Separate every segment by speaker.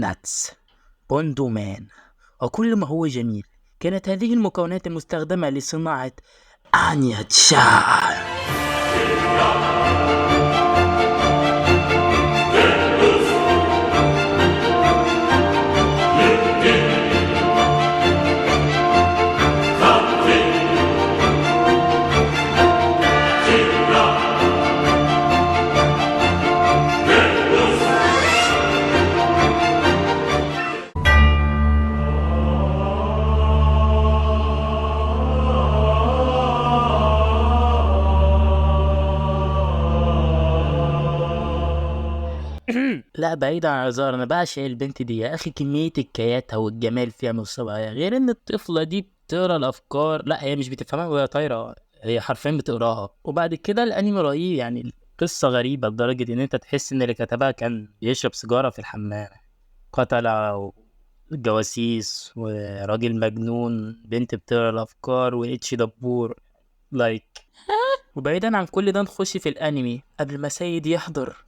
Speaker 1: ناتس، بوندومان، وكل ما هو جميل. كانت هذه المكونات المستخدمة لصناعة آنيا تشا. لا، بعيد عن هزار، انا بعشق البنت دي يا اخي. كمية الكياتها والجمال فيها مش طبيعية. غير ان الطفلة دي بتقرا الافكار، لا هي مش بتفهمها وهي طايرة، هي حرفيا بتقراها. وبعد كده الانمي رهيب، يعني القصة غريبة لدرجة ان انت تحس ان اللي كتبها كان بيشرب سيجارة في الحمام. قتلة وجواسيس وراجل مجنون، بنت بتقرا الافكار، واتش دبور لايك. وبعيدا عن كل ده نخش في الانمي قبل ما سيد يحضر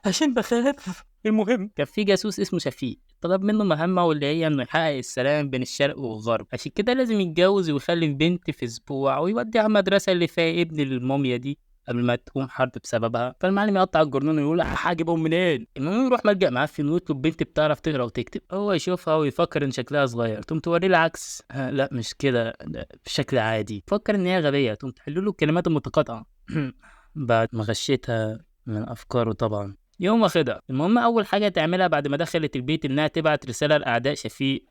Speaker 1: عشان بخاف. المهم كان في جاسوس اسمه شفيق، طلب منه مهمة واللي هي انه يحقق السلام بين الشرق والغرب. عشان كده لازم يتجوز ويخلف بنت في اسبوع ويوديها المدرسة اللي فيها ابن الموميا دي قبل ما تقوم حرب بسببها. فالمعلم يقطع الجرنون ويقول هجيبهم منين. المهم يروح ملجأ معفن ويطلب بنت بتعرف تقرا وتكتب. هو يشوفها ويفكر ان شكلها صغير، تقوم توريه العكس، لا مش كده، بشكل عادي. فكر ان هي غبية، تقوم تحل له الكلمات المتقاطعة. بعد ما غشيتها من افكاره طبعا، يوم واخدها. المهم اول حاجه تعملها بعد ما دخلت البيت انها تبعت رساله لاعداء شفيق.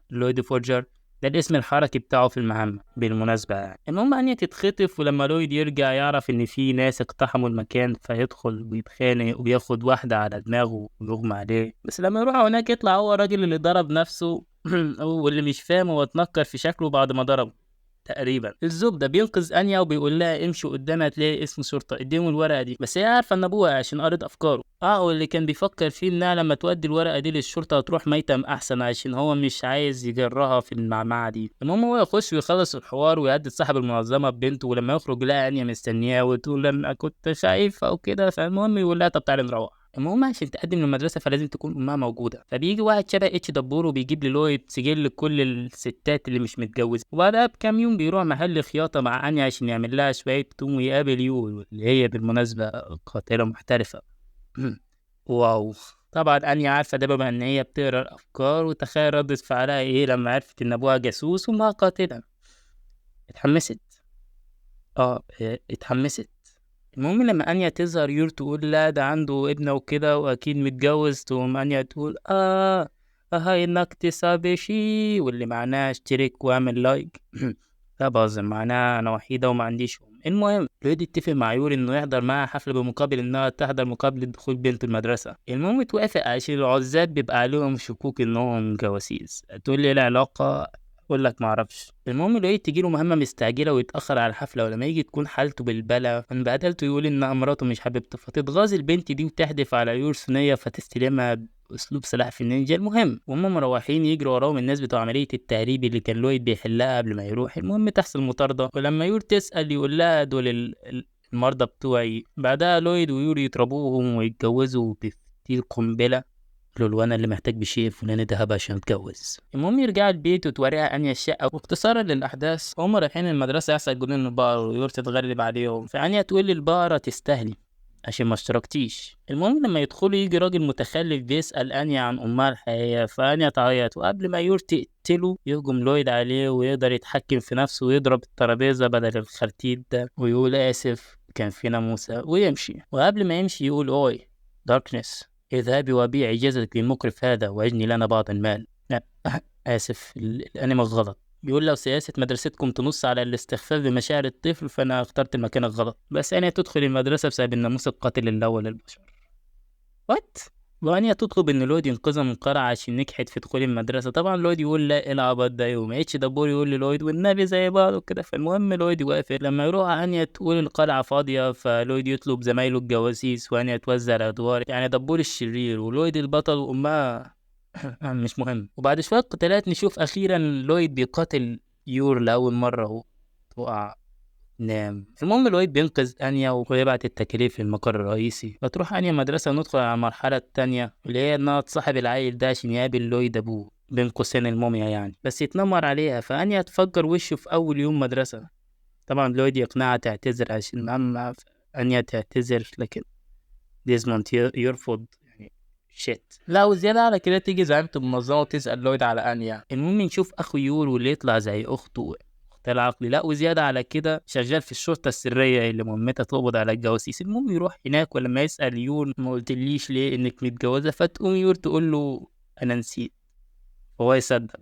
Speaker 1: لويد فورجر ده الاسم الحركي بتاعه في المهمه بالمناسبه يعني. المهم انيا تتخطف، ولما لويد يرجع يعرف ان في ناس اقتحموا المكان، فيدخل ويتخانق وياخد واحده على دماغه ويغمى عليه. بس لما يروح هناك يطلع هو الراجل اللي ضرب نفسه. واللي مش فاهم هو اتنكر في شكله بعد ما ضربه تقريبا. الزبده بينقذ انيا وبيقول لها امشي قدامها هتلاقي اسم شرطه، اديهم الورقه دي. بس هي عارفه ان ابوها عشان قرت افكاره. واللي كان بيفكر فيه انها لما تودي الورقه دي للشرطه هتروح ميتم احسن، عشان هو مش عايز يجرها في المعمعه دي. المهم هو يخش ويخلص الحوار ويهدد صاحب المنظمه ببنته، ولما يخرج لها انيا مستنياه وتقول انا كنت شايفه وكده. فالمهم يقول لها طب تعالي نروح. المهم عشان تقدم للمدرسه فلازم تكون امها موجوده. فبيجي واحد شبه اتش دبور وبيجيب للويد سجل كل الستات اللي مش متجوزه. وبعدها بكام يوم بيروح محل خياطه مع انيا عشان يعمل لها شويه توم، ويقابل يو اللي هي بالمناسبه قاتله محترفه. واو. طبعا انيا عارفه ده بما ان هي بتقرا الافكار، وتخيل ردة فعلها ايه لما عرفت ان ابوها جاسوس وامها قاتله. اتحمست. اتحمست. المهم لما انيا تظهر يور تقول لا ده عنده ابنه وكده واكيد متجوز، تقوم انيا تقول هاي انك تسابشي، واللي معناه اشترك واعمل لايك. لا بهزر، معناها انا وحيده وما عنديش ام. المهم لويد يتفق مع يور انه يحضر معاها حفله بمقابل انها تحضر مقابله دخول بنت المدرسه. المهم توافق عشان العزاب بيبقى عليهم شكوك انهم جواسيس. تقول لي ايه العلاقه؟ اقول لك معرفش. المهم لويد تجيله مهمه مستعجله ويتاخر على الحفله، ولما يجي تكون حالته بالبلا من بهدلته يقول ان مراته مش حبيبته، فتتغاظ البنت دي وتحدف على يور صينيه فتستلمها باسلوب سلاح في النينجا. المهم وهم مروحين يجروا وراهم الناس بتوع عمليه التهريب اللي كان لويد بيحلها قبل ما يروح. المهم تحصل مطارده، ولما يور تسال يقول لها دول المرضى بتوعي. بعدها لويد ويور يضربوهم ويتجوزوا بفتيل قنبله. لولوانا اللي محتاج بشيء فلاني دهب عشان اتجوز. المهم يرجع البيت وتوريها انيا الشقه. واختصارا للاحداث هم رايحين المدرسه يحصل جنون البقر ويور تتغلب عليهم. فانيا تقول للبقره تستاهلي عشان ما اشتركتيش. المهم لما يدخلوا يجي راجل متخلف بيسأل انيا عن امها الحقيقيه، فانيا تعيط. وقبل ما يور تقتله يهجم لويد عليه ويقدر يتحكم في نفسه ويضرب الترابيزه بدل الخرتيت ده ويقول اسف كان في ناموسه ويمشي. وقبل ما يمشي يقول اوي داركنس اذهبي وبيعي جسدك للمكرف هذا واجني لنا بعض المال. لا آسف، الأنمي غلط. بيقول لو سياسة مدرستكم تنص على الاستخفاف بمشاعر الطفل فأنا اخترت المكان الغلط. بس أنا تدخل المدرسة بسبب الناموس القاتل الأول للبشر. وات؟ وأنيا تطلب إن لود ينقذها من قرعة عشان نجحت في دخول المدرسة. طبعا لود يقول لا إيه العبط ده، وما اتش دبور يقول للويد والنبي زي بعض وكده. فالمهم لود يوافق. لما يروح أنيا تقول القلعة فاضية، فلويد يطلب زمايله الجواسيس وأنيا توزع الأدوار، يعني دبور الشرير ولويد البطل وأمها مش مهم. وبعد شوية قتالات نشوف أخيرا لويد بيقاتل يور لأول مرة. هو تقع نام. المهم لويد بينقذ انيا ويبعت التكاليف للمقر الرئيسي، فتروح انيا مدرسة وندخل على المرحلة التانية اللي هي انها تصاحب العيل ده عشان يقابل لويد ابوه بين قوسين الموميا يعني، بس يتنمر عليها فانيا تفجر وشه في اول يوم مدرسة. طبعا لويد يقنعها تعتذر عشان أما انيا تعتذر، لكن ديزموند يرفض يعني شيت. لا وزيادة على كده تيجي زعيمة المنظمة وتسأل لويد على انيا. المهم نشوف اخو يورو اللي يطلع زي اخته العقلي. لا وزيادة على كده شغال في الشرطة السرية اللي مهمتها تقبض على الجواسيس. المهم يروح هناك ولما يسأل يور ما قلتليش ليه انك متجوزة، فتقوم يور تقول له انا نسيت، فهو يصدق.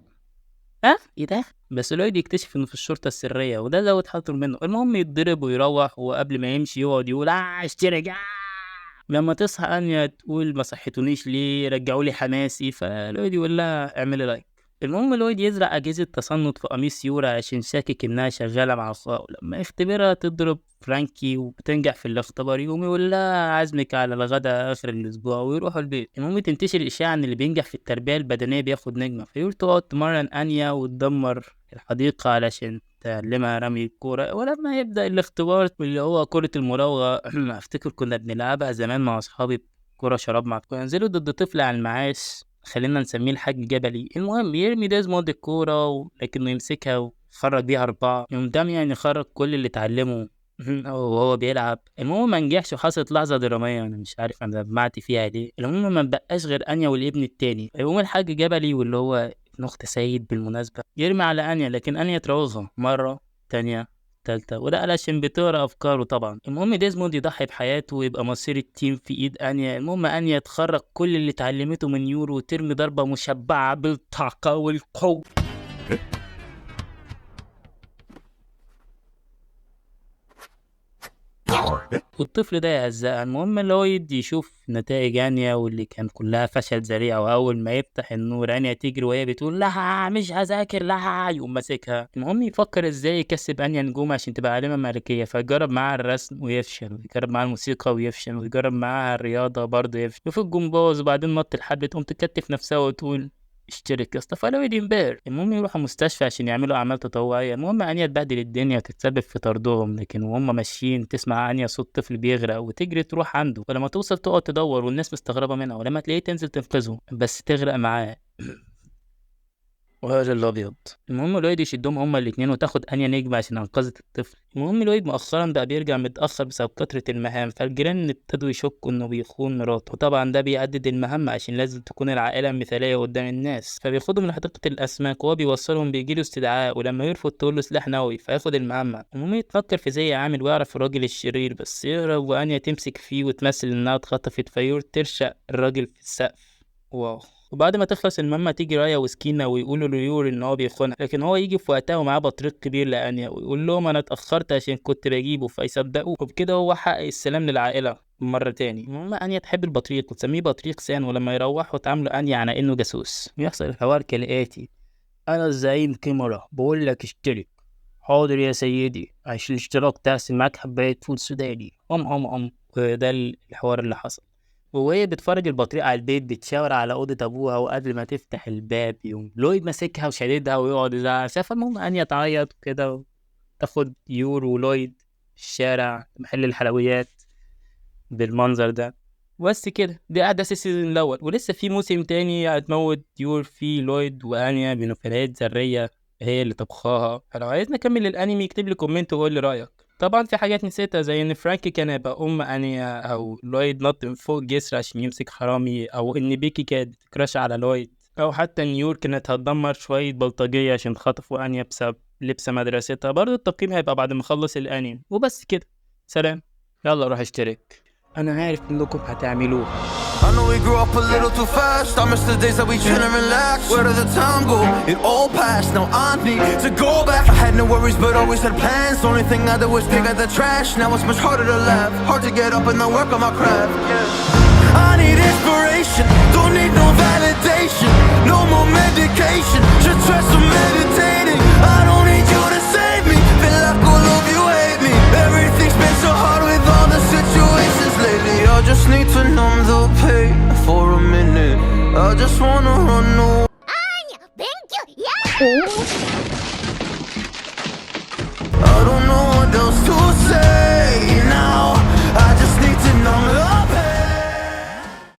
Speaker 1: ايه ده؟ بس لويد يكتشف انه في الشرطة السرية وده زود حذر منه. المهم يتضرب ويروح، وقبل ما يمشي يقعد يقول اشترك. لما تصحى انيا تقول ما صحتونيش ليه، رجعوا لي حماسي، فلويد يقول لها اعملي لايك. المهم لويد يزرع أجهزة تصنت في قميص يورا عشان شاكك إنها شغالة مع أخوه. لما يختبرها تضرب فرانكي وبتنجح في الاختبار، يقوم يقول لها عازمك على الغدا آخر الأسبوع ويروحوا البيت. المهم تنتشر الإشاعة إن اللي بينجح في التربية البدنية بياخد نجمة، فيور تقعد تمرن أنيا وتدمر الحديقة علشان تعلمها رمي الكورة. ولما يبدأ الاختبار اللي هو كرة المراوغة أفتكر كنا بنلعبها زمان مع أصحابي، كرة شراب مع كورة، ينزلوا ضد طفل على المعاش خلينا نسميه الحاج جبلي. المهم يرمي ديزموند الكورة لكنه يمسكها ويخرج بيها 4، يوم داميان يخرج كل اللي اتعلمه وهو بيلعب. المهم ما نجحش وحصلت لحظة درامية أنا مش عارف أنا دمعت فيها ليه. المهم ما بقاش غير أنيا والابن التاني. يقوم الحاج جبلي واللي هو ابن أخت سيد بالمناسبة يرمي على أنيا، لكن أنيا تراوغها مرة تانية تالتة، وده علشان بتقرا أفكاره طبعا. المهم ديزموند يضحي بحياته ويبقى مصير التيم في إيد أنيا. المهم أنيا تخرج كل اللي اتعلمته من يورو وترمي ضربة مشبعة بالطاقة والقوة. والطفل ده يهزقها. المهم لويد يشوف نتائج انيا واللي كان كلها فشل ذريع، واول ما يفتح النور انيا تجري وهي بتقول لا مش هذاكر لا، يقوم ماسكها. المهم يفكر ازاي يكسب انيا نجوم عشان تبقى عالمة ملكية، فيجرب معاها الرسم ويفشل، ويجرب معاها الموسيقى ويفشل، ويجرب معاها الرياضة برضه يفشل، وفي الجمباز وبعدين نط الحبل تقوم تكتف نفسها وتقول اشترك يا اسطى، فلويد ينبهر. المهم يروحوا مستشفى عشان يعملوا اعمال تطوعيه. المهم انيا تبهدل الدنيا وتتسبب في طردهم، لكن وهم ماشيين تسمع انيا صوت طفل بيغرق وتجري تروح عنده، ولما توصل تقعد تدور والناس مستغربه منها، ولما تلاقيه تنزل تنقذه بس تغرق معاه وهذا الابيض. المهم لويد يشدهم هما الاتنين وتاخد انيا نجمة عشان انقذت الطفل. المهم لويد مؤخرا بقى بيرجع متاخر بسبب كثرة المهام، فالجيران ابتدوا يشكوا انه بيخون مراته، وطبعا ده بيعدد المهمة عشان لازم تكون العائلة مثالية قدام الناس، فبياخدهم لحديقة الاسماك وهو بيوصلهم بيجيله استدعاء، ولما يرفض تقول له سلاح نووي فياخد المهمة. المهم يتفكر في زي عامل ويعرف الراجل الشرير بس يهرب، وانيا تمسك فيه وتمثل انها اتخطفت، فيور ترشق الراجل في السقف. واو. وبعد ما تخلص المهمة تيجي رايا وسكينة ويقولوا ليور ان هو بيخونها، لكن هو يجي في وقتها ومعاه بطريق كبير لانيا ويقول لهم انا اتأخرت عشان كنت بجيبه، فيصدقوه، وبكده هو حقق السلام للعائلة مرة تاني. المهم انيا تحب البطريق وتسميه بطريق سان، ولما يروحوا تعاملوا انيا على انه جاسوس. يحصل الحوار كالآتي: انا الزعيم كاميرا بقول لك اشترك. حاضر يا سيدي، عشان الاشتراك تحصل معاك حباية فول سوداني وده الحوار اللي حصل. وهي بتفرج البطريق على البيت بتشاور على أوضة أبوها، وقبل ما تفتح الباب يوم لويد ماسكها وشددها ويقعد يزعق. شاف المهم أنيا تعيط وكده، تاخد يور ولويد الشارع محل الحلويات بالمنظر ده. بس كده دي أحداث السيزون الأول، ولسه في موسم تاني هتموت يور فيه لويد وأنيا بنفايات ذرية هي اللي طبخاها. فلو عايزني أكمل الأنمي اكتب لي كومنت وقول لي رأيك. طبعا في حاجات نسيتها زي ان فرانكي كان يبقى انيا، او لويد نط من فوق جسر عشان يمسك حرامي، او ان بيكي كانت كراش على لويد، او حتى نيور كانت هتدمر شوية بلطجية عشان خطفوا انيا بسبب لبس مدرستها. برضه التقييم هيبقى بعد ما اخلص الانمي. وبس كده، سلام. يلا روح اشترك، انا عارف انكم هتعملوه.
Speaker 2: I know we grew up a little too fast. I miss the days that we chill and relax. Where did the time go? It all passed. Now I need to go back. I had no worries but always had plans. The only thing I did was pick at the trash. Now it's much harder to laugh, hard to get up and then work on my craft. I need inspiration, don't need no validation. No more medication, just try some meditating. I don't need you to save me, feel like all of you hate me. Everything's been so hard with all the situations lately. I just need to numb the pain for a minute. I just wanna run away.